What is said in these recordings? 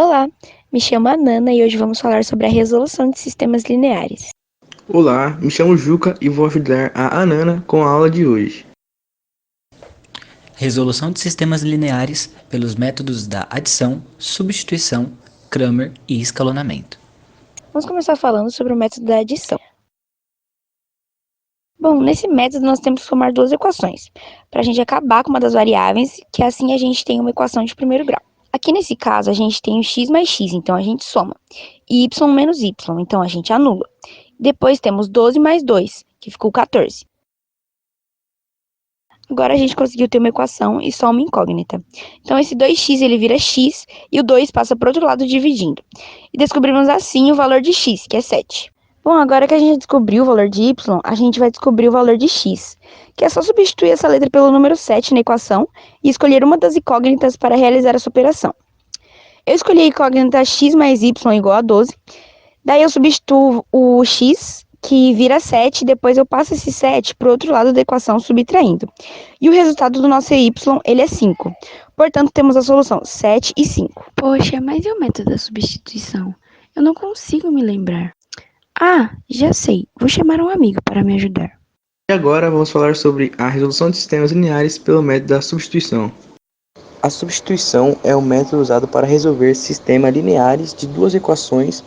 Olá, me chamo Anana e hoje vamos falar sobre a resolução de sistemas lineares. Olá, me chamo Juca e vou ajudar a Anana com a aula de hoje. Resolução de sistemas lineares pelos métodos da adição, substituição, Cramer e escalonamento. Vamos começar falando sobre o método da adição. Bom, nesse método nós temos que somar duas equações, para a gente acabar com uma das variáveis, que assim a gente tem uma equação de primeiro grau. Aqui nesse caso a gente tem o x mais x, então a gente soma, e y menos y, então a gente anula. Depois temos 12 mais 2, que ficou 14. Agora a gente conseguiu ter uma equação e só uma incógnita. Então esse 2x ele vira x e o 2 passa para o outro lado dividindo. E descobrimos assim o valor de x, que é 7. Bom, agora que a gente descobriu o valor de y, a gente vai descobrir o valor de x, que é só substituir essa letra pelo número 7 na equação e escolher uma das incógnitas para realizar essa operação. Eu escolhi a incógnita x mais y igual a 12, daí eu substituo o x, que vira 7, depois eu passo esse 7 para o outro lado da equação subtraindo. E o resultado do nosso y, ele é 5. Portanto, temos a solução 7 e 5. Poxa, mas e o método da substituição? Eu não consigo me lembrar. Ah, já sei. Vou chamar um amigo para me ajudar. E agora vamos falar sobre a resolução de sistemas lineares pelo método da substituição. A substituição é o método usado para resolver sistemas lineares de duas equações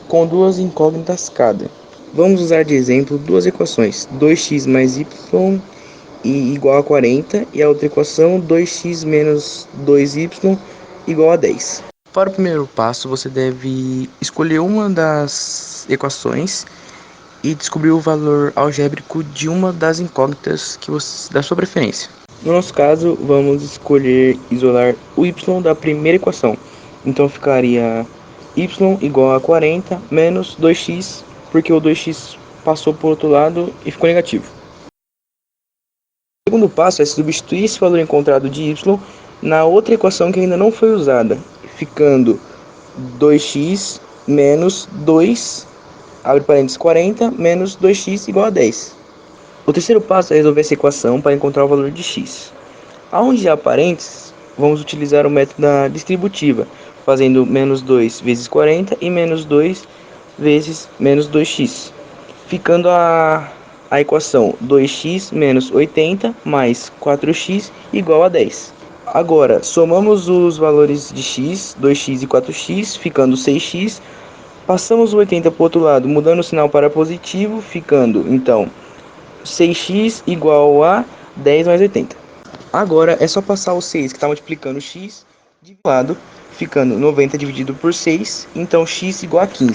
com duas incógnitas cada. Vamos usar de exemplo duas equações, 2x mais y igual a 40 e a outra equação 2x menos 2y igual a 10. Para o primeiro passo, você deve escolher uma das equações e descobrir o valor algébrico de uma das incógnitas da sua preferência. No nosso caso, vamos escolher isolar o y da primeira equação. Então ficaria y igual a 40 menos 2x, porque o 2x passou para o outro lado e ficou negativo. O segundo passo é substituir esse valor encontrado de y na outra equação que ainda não foi usada, ficando 2x menos 2, abre parênteses, 40 menos 2x igual a 10. O terceiro passo é resolver essa equação para encontrar o valor de x. Aonde há parênteses, vamos utilizar o método da distributiva, fazendo menos 2 vezes 40 e menos 2 vezes menos 2x, ficando a equação 2x menos 80 mais 4x igual a 10. Agora, somamos os valores de x, 2x e 4x, ficando 6x. Passamos o 80 para o outro lado, mudando o sinal para positivo, ficando, então, 6x igual a 10 mais 80. Agora, é só passar o 6, que está multiplicando o x, de lado, ficando 90 dividido por 6, então x igual a 15.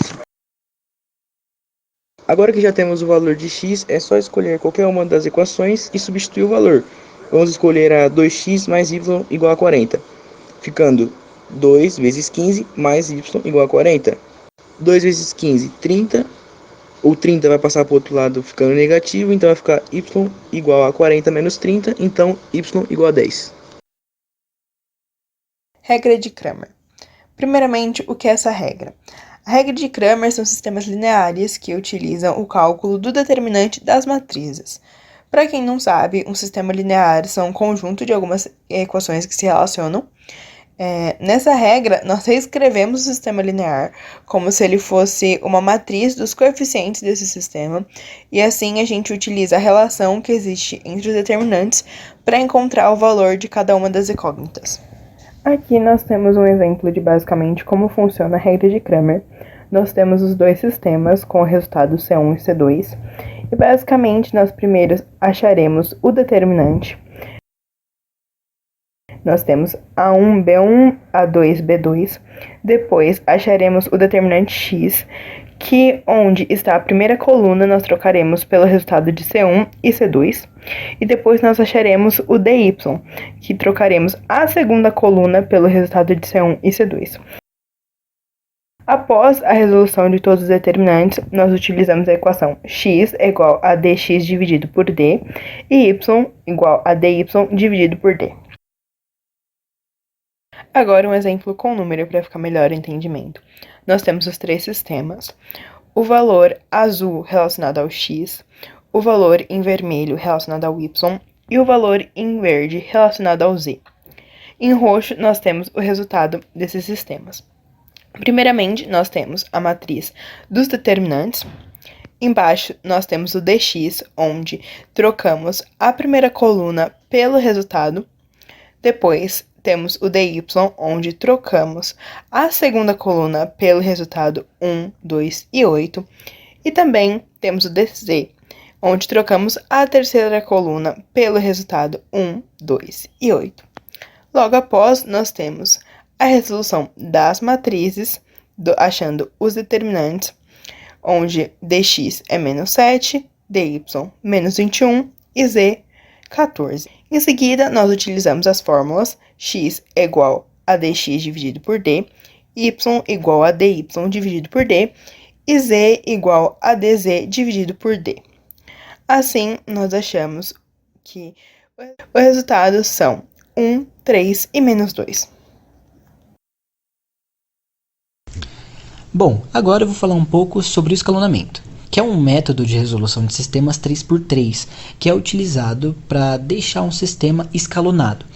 Agora que já temos o valor de x, é só escolher qualquer uma das equações e substituir o valor. Vamos escolher a 2x mais y igual a 40, ficando 2 vezes 15 mais y igual a 40. 2 vezes 15, 30. O 30 vai passar para o outro lado ficando negativo, então vai ficar y igual a 40 menos 30, então y igual a 10. Regra de Cramer. Primeiramente, o que é essa regra? A regra de Cramer são sistemas lineares que utilizam o cálculo do determinante das matrizes. Para quem não sabe, um sistema linear são um conjunto de algumas equações que se relacionam. Nessa regra, nós reescrevemos o sistema linear como se ele fosse uma matriz dos coeficientes desse sistema, e assim a gente utiliza a relação que existe entre os determinantes para encontrar o valor de cada uma das incógnitas. Aqui nós temos um exemplo de basicamente como funciona a regra de Cramer. Nós temos os dois sistemas com o resultado C1 e C2, e basicamente nós primeiro acharemos o determinante. Nós temos A1, B1, A2, B2. Depois acharemos o determinante x, que onde está a primeira coluna nós trocaremos pelo resultado de C1 e C2. E depois nós acharemos o dy, que trocaremos a segunda coluna pelo resultado de C1 e C2. Após a resolução de todos os determinantes, nós utilizamos a equação x é igual a dx dividido por d e y igual a dy dividido por d. Agora um exemplo com número para ficar melhor o entendimento. Nós temos os três sistemas, o valor azul relacionado ao x, o valor em vermelho relacionado ao y e o valor em verde relacionado ao z. Em roxo nós temos o resultado desses sistemas. Primeiramente, nós temos a matriz dos determinantes. Embaixo, nós temos o dx, onde trocamos a primeira coluna pelo resultado. Depois, temos o dy, onde trocamos a segunda coluna pelo resultado 1, 2 e 8. E também temos o dz, onde trocamos a terceira coluna pelo resultado 1, 2 e 8. Logo após, nós temos a resolução das matrizes, achando os determinantes, onde dx é menos 7, dy menos 21 e z 14. Em seguida, nós utilizamos as fórmulas x é igual a dx dividido por d, y igual a dy dividido por d e z igual a dz dividido por d. Assim, nós achamos que o resultado são 1, 3 e menos 2. Bom, agora eu vou falar um pouco sobre o escalonamento, que é um método de resolução de sistemas 3x3, que é utilizado para deixar um sistema escalonado,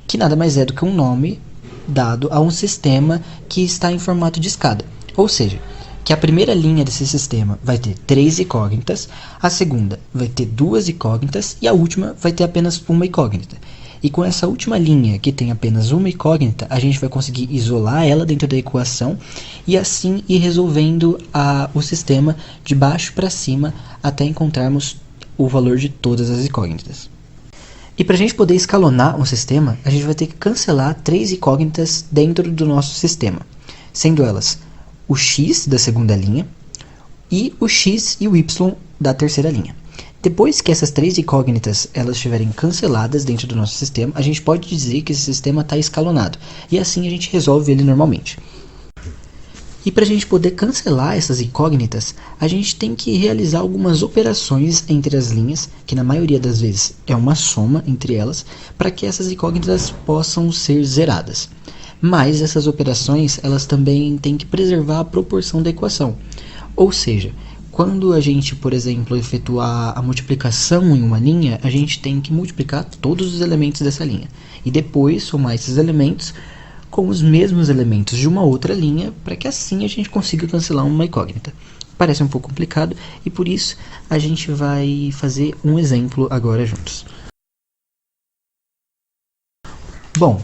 que nada mais é do que um nome dado a um sistema que está em formato de escada. Ou seja, que a primeira linha desse sistema vai ter 3 incógnitas, a segunda vai ter 2 incógnitas e a última vai ter apenas uma incógnita. E com essa última linha, que tem apenas uma incógnita, a gente vai conseguir isolar ela dentro da equação e assim ir resolvendo o sistema de baixo para cima até encontrarmos o valor de todas as incógnitas. E para a gente poder escalonar um sistema, a gente vai ter que cancelar 3 incógnitas dentro do nosso sistema, sendo elas o x da segunda linha e o x e o y da terceira linha. Depois que essas 3 incógnitas elas estiverem canceladas dentro do nosso sistema, a gente pode dizer que esse sistema está escalonado, e assim a gente resolve ele normalmente. E para a gente poder cancelar essas incógnitas, a gente tem que realizar algumas operações entre as linhas, que na maioria das vezes é uma soma entre elas, para que essas incógnitas possam ser zeradas. Mas essas operações elas também têm que preservar a proporção da equação. Ou seja, quando a gente, por exemplo, efetuar a multiplicação em uma linha, a gente tem que multiplicar todos os elementos dessa linha. E depois somar esses elementos com os mesmos elementos de uma outra linha, para que assim a gente consiga cancelar uma incógnita. Parece um pouco complicado e por isso a gente vai fazer um exemplo agora juntos. Bom,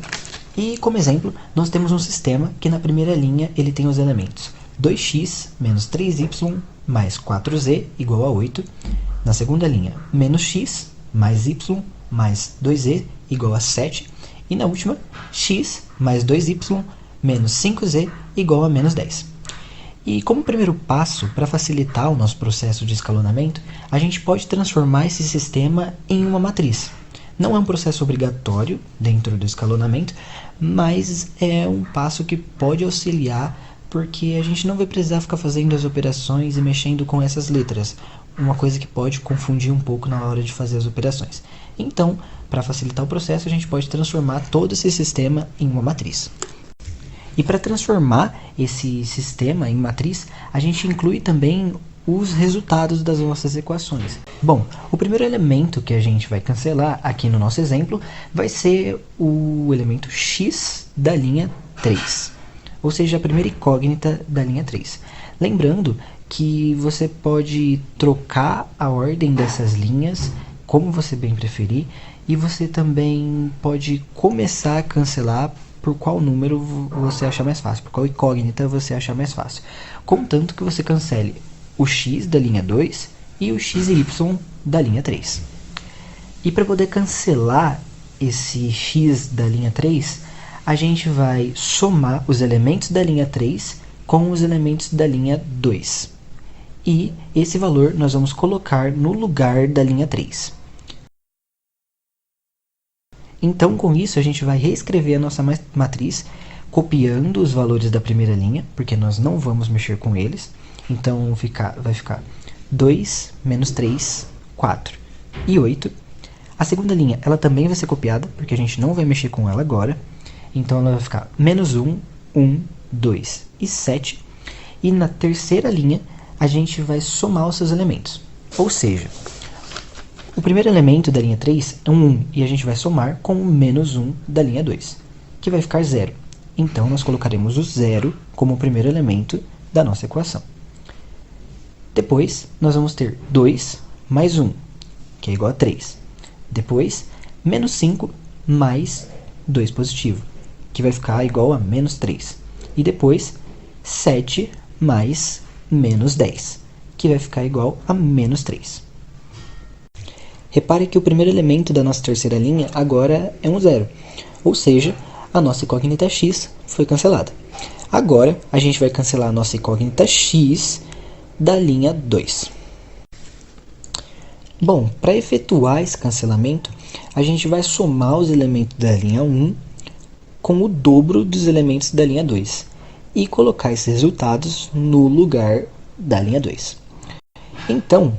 e como exemplo, nós temos um sistema que na primeira linha ele tem os elementos 2x menos 3y mais 4z igual a 8. Na segunda linha, menos x mais y mais 2z igual a 7. E na última, x mais 2y menos 5z igual a menos 10. E como primeiro passo, para facilitar o nosso processo de escalonamento, a gente pode transformar esse sistema em uma matriz. Não é um processo obrigatório dentro do escalonamento, mas é um passo que pode auxiliar, porque a gente não vai precisar ficar fazendo as operações e mexendo com essas letras, uma coisa que pode confundir um pouco na hora de fazer as operações. Então, para facilitar o processo, a gente pode transformar todo esse sistema em uma matriz. E para transformar esse sistema em matriz, a gente inclui também os resultados das nossas equações. Bom, o primeiro elemento que a gente vai cancelar aqui no nosso exemplo vai ser o elemento x da linha 3, ou seja, a primeira incógnita da linha 3. Lembrando que você pode trocar a ordem dessas linhas, como você bem preferir, e você também pode começar a cancelar por qual número você achar mais fácil, por qual incógnita você achar mais fácil, contanto que você cancele o x da linha 2 e o x e y da linha 3. E para poder cancelar esse x da linha 3, a gente vai somar os elementos da linha 3 com os elementos da linha 2. E esse valor nós vamos colocar no lugar da linha 3. Então, com isso, a gente vai reescrever a nossa matriz, copiando os valores da primeira linha, porque nós não vamos mexer com eles. Então, vai ficar 2 menos 3, 4 e 8. A segunda linha, ela também vai ser copiada, porque a gente não vai mexer com ela agora. Então, ela vai ficar menos 1, 1, 2 e 7. E na terceira linha, a gente vai somar os seus elementos. Ou seja, o primeiro elemento da linha 3 é um 1, e a gente vai somar com o menos 1 da linha 2, que vai ficar 0. Então, nós colocaremos o 0 como o primeiro elemento da nossa equação. Depois, nós vamos ter 2 mais 1, que é igual a 3. Depois, menos 5 mais 2 positivo, que vai ficar igual a menos 3. E depois, 7 mais menos 10, que vai ficar igual a menos 3. Repare que o primeiro elemento da nossa terceira linha agora é um 0, ou seja, a nossa incógnita x foi cancelada. Agora, a gente vai cancelar a nossa incógnita x da linha 2. Bom, para efetuar esse cancelamento, a gente vai somar os elementos da linha 1 com o dobro dos elementos da linha 2 e colocar esses resultados no lugar da linha 2. Então,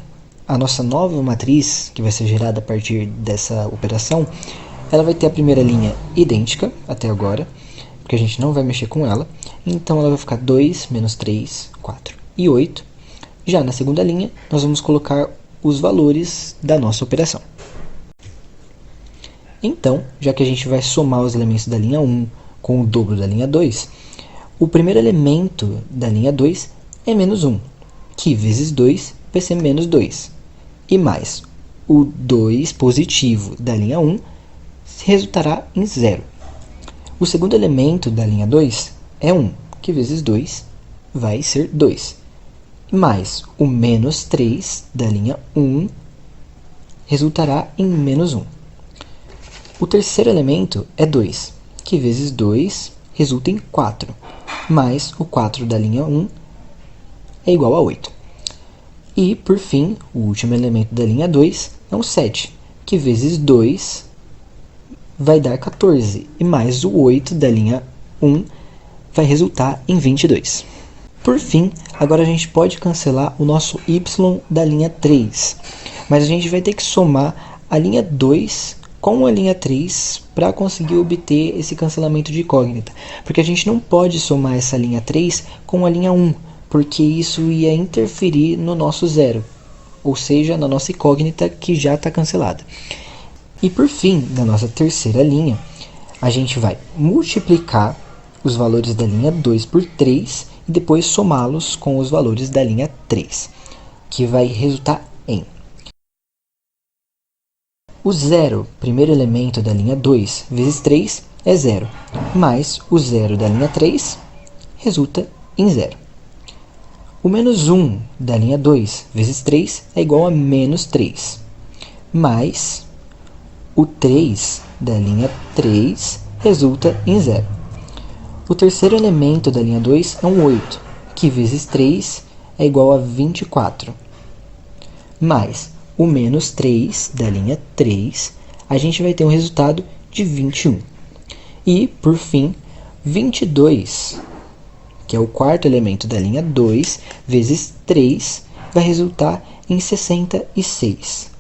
a nossa nova matriz, que vai ser gerada a partir dessa operação, ela vai ter a primeira linha idêntica até agora, porque a gente não vai mexer com ela. Então, ela vai ficar 2, menos 3, 4 e 8. Já na segunda linha, nós vamos colocar os valores da nossa operação. Então, já que a gente vai somar os elementos da linha 1 com o dobro da linha 2, o primeiro elemento da linha 2 é menos 1, que vezes 2 vai ser menos 2. E mais o 2 positivo da linha 1 resultará em 0. O segundo elemento da linha 2 é 1, que vezes 2 vai ser 2. Mais o menos 3 da linha 1 resultará em menos 1. O terceiro elemento é 2, que vezes 2 resulta em 4, mais o 4 da linha 1 é igual a 8. E, por fim, o último elemento da linha 2 é um 7, que vezes 2 vai dar 14, e mais o 8 da linha 1 vai resultar em 22. Por fim, agora a gente pode cancelar o nosso y da linha 3, mas a gente vai ter que somar a linha 2 com a linha 3 para conseguir obter esse cancelamento de incógnita, porque a gente não pode somar essa linha 3 com a linha 1, porque isso ia interferir no nosso 0, ou seja, na nossa incógnita que já está cancelada. E por fim, na nossa terceira linha, a gente vai multiplicar os valores da linha 2 por 3 e depois somá-los com os valores da linha 3, que vai resultar em o 0, primeiro elemento da linha 2, vezes 3 é 0, mais o 0 da linha 3 resulta em 0. O menos 1 da linha 2 vezes 3 é igual a menos 3, mais o 3 da linha 3 resulta em 0. O terceiro elemento da linha 2 é um 8, que vezes 3 é igual a 24, mais o menos 3 da linha 3, a gente vai ter um resultado de 21. E, por fim, 22, que é o quarto elemento da linha 2, vezes 3, vai resultar em 66,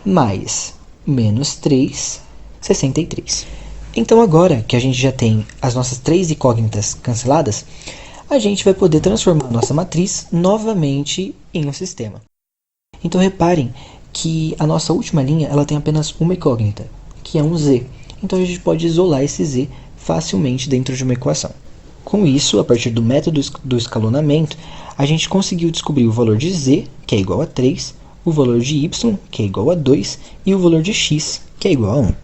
mais menos 3, 63. Então, agora que a gente já tem as nossas três incógnitas canceladas, a gente vai poder transformar a nossa matriz novamente em um sistema. Então, reparem que a nossa última linha ela tem apenas uma incógnita, que é um z. Então, a gente pode isolar esse z facilmente dentro de uma equação. Com isso, a partir do método do escalonamento, a gente conseguiu descobrir o valor de z, que é igual a 3, o valor de y, que é igual a 2, e o valor de x, que é igual a 1.